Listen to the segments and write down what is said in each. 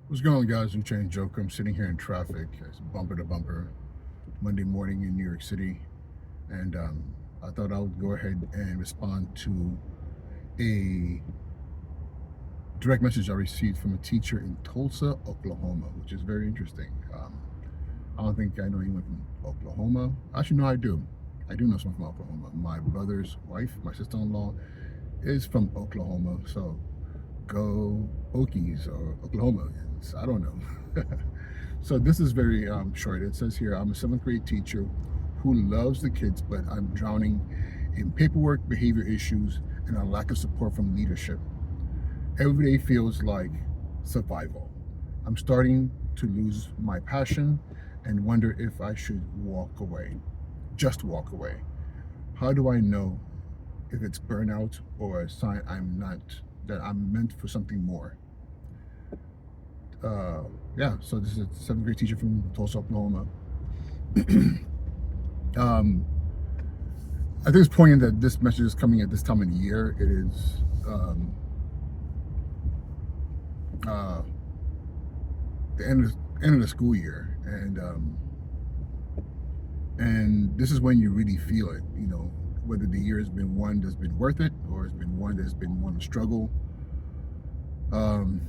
What's going on, guys? I'm Chain Joker. I'm sitting here in traffic. It's bumper to bumper Monday morning in New York City. And I thought I would go ahead and respond to a direct message I received from a teacher in Tulsa, Oklahoma, which is very interesting. I don't think I know anyone from Oklahoma. Actually, no, I do. I do know someone from Oklahoma. My brother's wife, my sister-in-law, is from Oklahoma. So go Okies or Oklahomans. I don't know. So this is very short. It says here, I'm a seventh grade teacher who loves the kids, but I'm drowning in paperwork, behavior issues, and a lack of support from leadership. Every day feels like survival. I'm starting to lose my passion and wonder if I should walk away, just walk away. How do I know if it's burnout or a sign that I'm meant for something more? Uh, yeah, so this is a seventh grade teacher from Tulsa, Oklahoma. um, I think it's poignant that this message is coming at this time of the year. It is uh, the end of the school year, and this is when you really feel it. You know, whether the year has been one that's been worth it or it's been one that's been one of struggle. Um,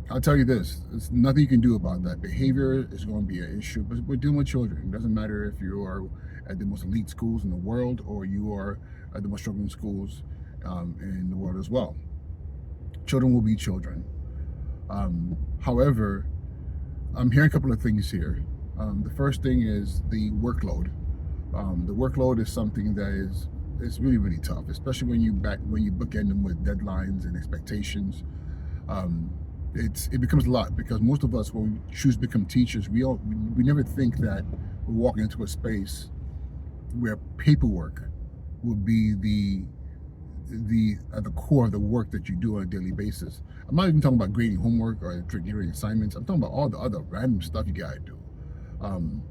I'll tell you this: there's nothing you can do about that. Behavior is going to be an issue, but we're dealing with children. It doesn't matter if you are at the most elite schools in the world or you are at the most struggling schools in the world as well. Children will be children. However, I'm hearing a couple of things here. The first thing is the workload. The workload is something that is really really tough, especially when you bookend them with deadlines and expectations. Um, it becomes a lot because most of us, when we choose to become teachers, we never think that we're walking into a space where paperwork will be the at the core of the work that you do on a daily basis. I'm not even talking about grading homework or grading assignments. I'm talking about all the other random stuff you gotta do. Um,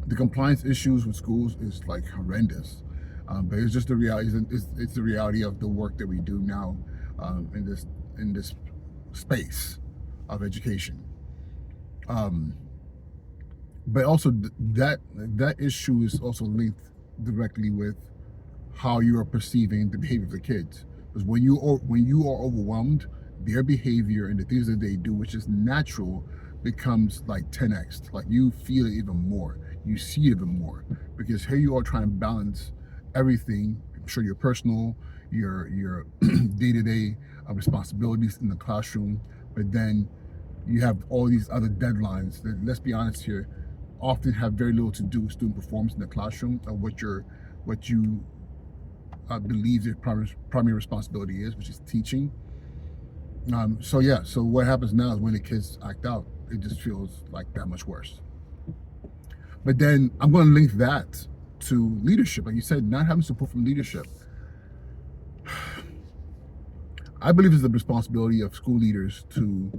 the compliance issues with schools is like horrendous, but it's just the reality. It's the reality of the work that we do now in this space of education. Um, but also that issue is also linked directly with how you are perceiving the behavior of the kids. Because when you are overwhelmed, their behavior and the things that they do, which is natural, becomes like 10x. Like you feel it even more. You see it even more. Because here you are trying to balance everything. I'm sure your personal, your day-to-day responsibilities in the classroom, but then you have all these other deadlines that, let's be honest here, often have very little to do with student performance in the classroom or what you believe their primary responsibility is, which is teaching. So yeah, so what happens now is when the kids act out, it just feels like that much worse. But then I'm going to link that to leadership. Like you said, not having support from leadership. I believe it's the responsibility of school leaders to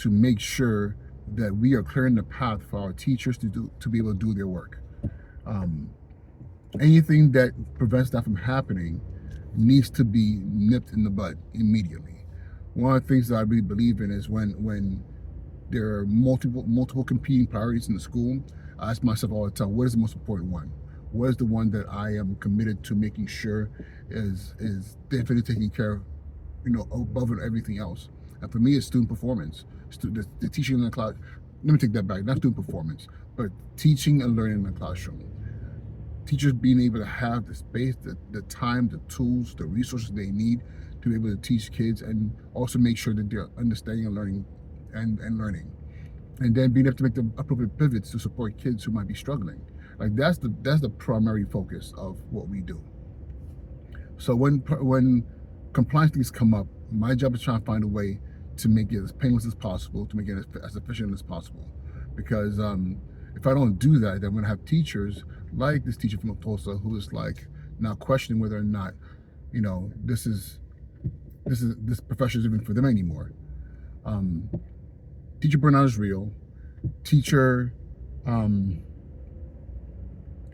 make sure that we are clearing the path for our teachers to be able to do their work. Um, Anything that prevents that from happening needs to be nipped in the bud immediately. One of the things that I really believe in is when there are multiple competing priorities in the school, I ask myself all the time, what is the most important one? What is the one that I am committed to making sure is definitely taken care of, above everything else? And for me, it's student performance. The teaching in the class. Let me take that back. Not student performance, but teaching and learning in the classroom. Teachers being able to have the space, the time, the tools, the resources they need to be able to teach kids, and also make sure that they're understanding and learning and learning. And then being able to make the appropriate pivots to support kids who might be struggling. Like that's the primary focus of what we do. So when compliance things come up, my job is trying to find a way to make it as painless as possible, to make it as efficient as possible. Because if I don't do that, then I'm going to have teachers like this teacher from Tulsa who is like now questioning whether or not, this profession is even for them anymore. Um, Teacher burnout is real. Teacher um,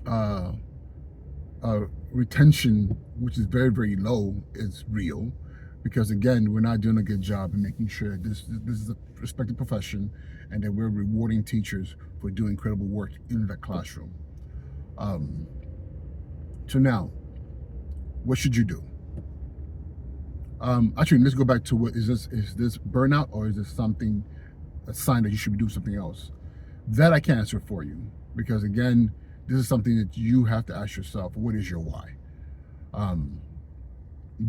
uh, retention, which is very very low, is real. because again, we're not doing a good job in making sure this is a respected profession, and that we're rewarding teachers for doing incredible work in the classroom. Um, so now, what should you do? Actually, let's go back to what is this? Is this burnout, or is this something, a sign that you should be doing something else? That I can't answer for you, because again, this is something that you have to ask yourself. What is your why? Um,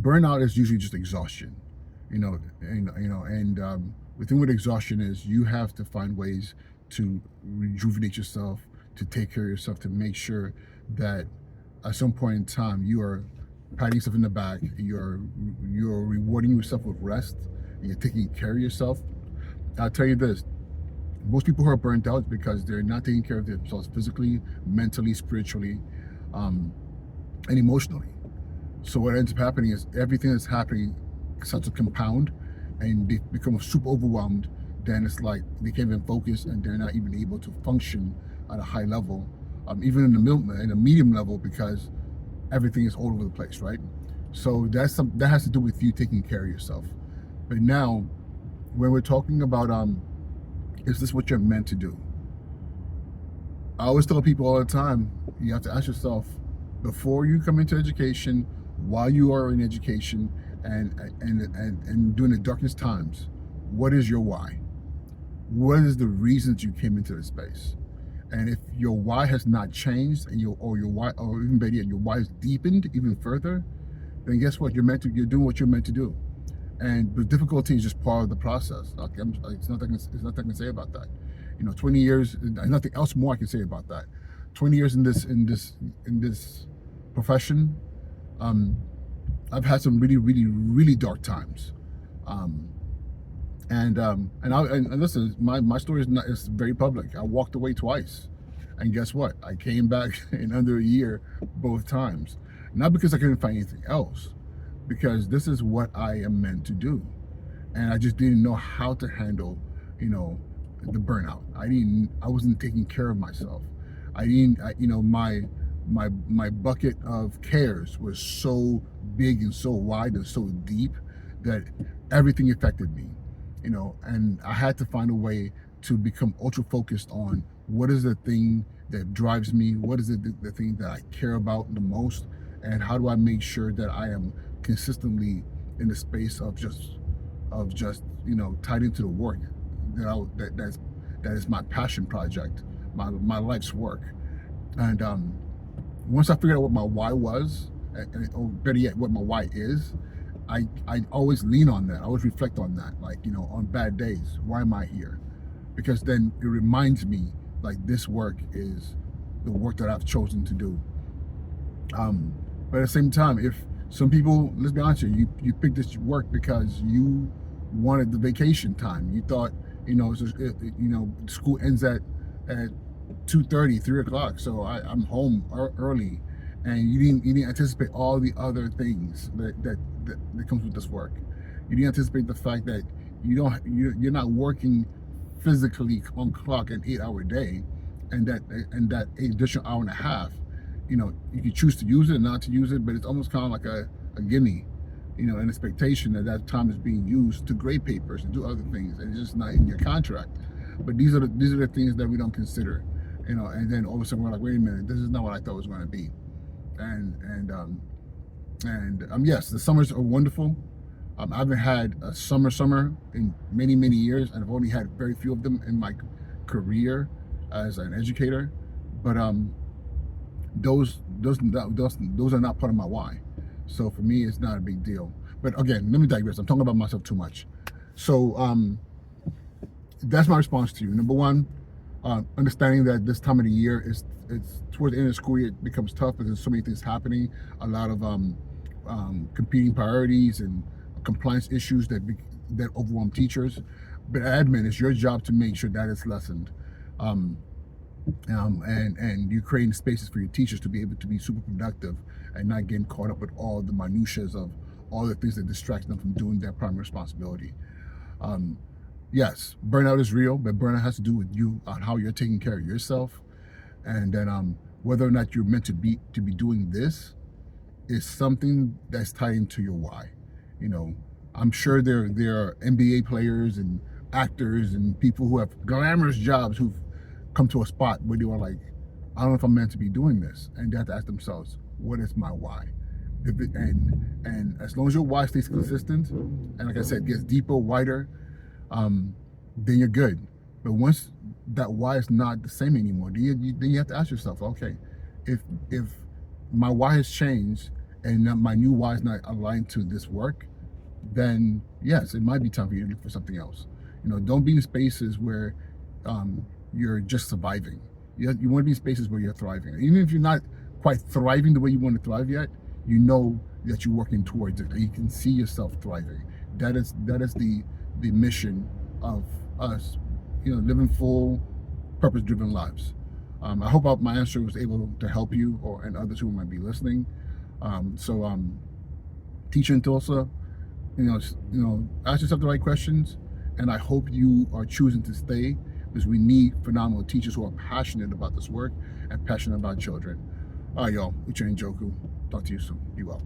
Burnout is usually just exhaustion, and the thing with exhaustion is you have to find ways to rejuvenate yourself, to take care of yourself, to make sure that at some point in time you are patting yourself in the back, you're rewarding yourself with rest, and you're taking care of yourself. I'll tell you this: most people who are burnt out is because they're not taking care of themselves physically, mentally, spiritually, um, and emotionally. So what ends up happening is everything that's happening starts to compound, and they become super overwhelmed. Then it's like they can't even focus, and they're not even able to function at a high level, even in a medium level, because everything is all over the place, right? So that has to do with you taking care of yourself. But now, when we're talking about is this what you're meant to do? I always tell people all the time, you have to ask yourself before you come into education, while you are in education, and during the darkest times, what is your why? What is the reasons you came into this space? And if your why has not changed, and your why, or even better yet, your why is deepened even further, then guess what? You're doing what you're meant to do. And the difficulty is just part of the process. It's nothing I can say about that. 20 years, nothing else more I can say about that. 20 years in this profession, I've had some really, really, really dark times. Um, and listen, my story is very public. I walked away twice, and guess what? I came back in under a year both times. Not because I couldn't find anything else, because this is what I am meant to do, and I just didn't know how to handle, the burnout. I wasn't taking care of myself. I didn't, I, you know, my bucket of cares was so big and so wide and so deep that everything affected me, and I had to find a way to become ultra focused on what is the thing that drives me, what is the thing that I care about the most, and how do I make sure that I am consistently in the space of just tied into the work that is my passion project, my life's work. And once I figured out what my why was, or better yet, what my why is, I always lean on that. I always reflect on that, like, on bad days, why am I here? Because then it reminds me, like, this work is the work that I've chosen to do. But at the same time, if some people, let's be honest here, you picked this work because you wanted the vacation time. You thought, school ends at 2:30, 3 o'clock, so I'm home early, and you didn't anticipate all the other things that comes with this work. You didn't anticipate the fact that you're not working physically on clock an 8-hour day, and that additional hour and a half, you can choose to use it and not to use it, but it's almost kind of like a gimme, an expectation that time is being used to grade papers and do other things, and it's just not in your contract. But these are the things that we don't consider, and then all of a sudden we're like, wait a minute, this is not what I thought it was going to be. And yes, the summers are wonderful. I haven't had a summer in many, many years, and I've only had very few of them in my career as an educator. But those are not part of my why. So for me, it's not a big deal. But again, let me digress. I'm talking about myself too much. So that's my response to you. Number one, understanding that this time of the year it's towards the end of the school year, it becomes tough because there's so many things happening. A lot of competing priorities and compliance issues that overwhelm teachers. But admin, it's your job to make sure that is lessened. And you're creating spaces for your teachers to be able to be super productive and not getting caught up with all the minutiae of all the things that distract them from doing their primary responsibility. Yes, burnout is real, but burnout has to do with you, on how you're taking care of yourself, and then whether or not you're meant to be doing this is something that's tied into your why. I'm sure there are NBA players and actors and people who have glamorous jobs who've come to a spot where they were like, I don't know if I'm meant to be doing this, and they have to ask themselves, what is my why? And as long as your why stays consistent, and like I said, gets deeper, wider, then you're good. But once that why is not the same anymore, then you have to ask yourself, okay, if my why has changed and my new why is not aligned to this work, then yes, it might be time for you to look for something else. Don't be in spaces where you're just surviving. You want to be in spaces where you're thriving. Even if you're not quite thriving the way you want to thrive yet, you know that you're working towards it, and you can see yourself thriving. That is the mission of us, living full, purpose-driven lives. I hope my answer was able to help you and others who might be listening. Teacher in Tulsa, ask yourself the right questions, and I hope you are choosing to stay, because we need phenomenal teachers who are passionate about this work and passionate about children. All right, y'all. Uche and Joku. Talk to you soon. Be well.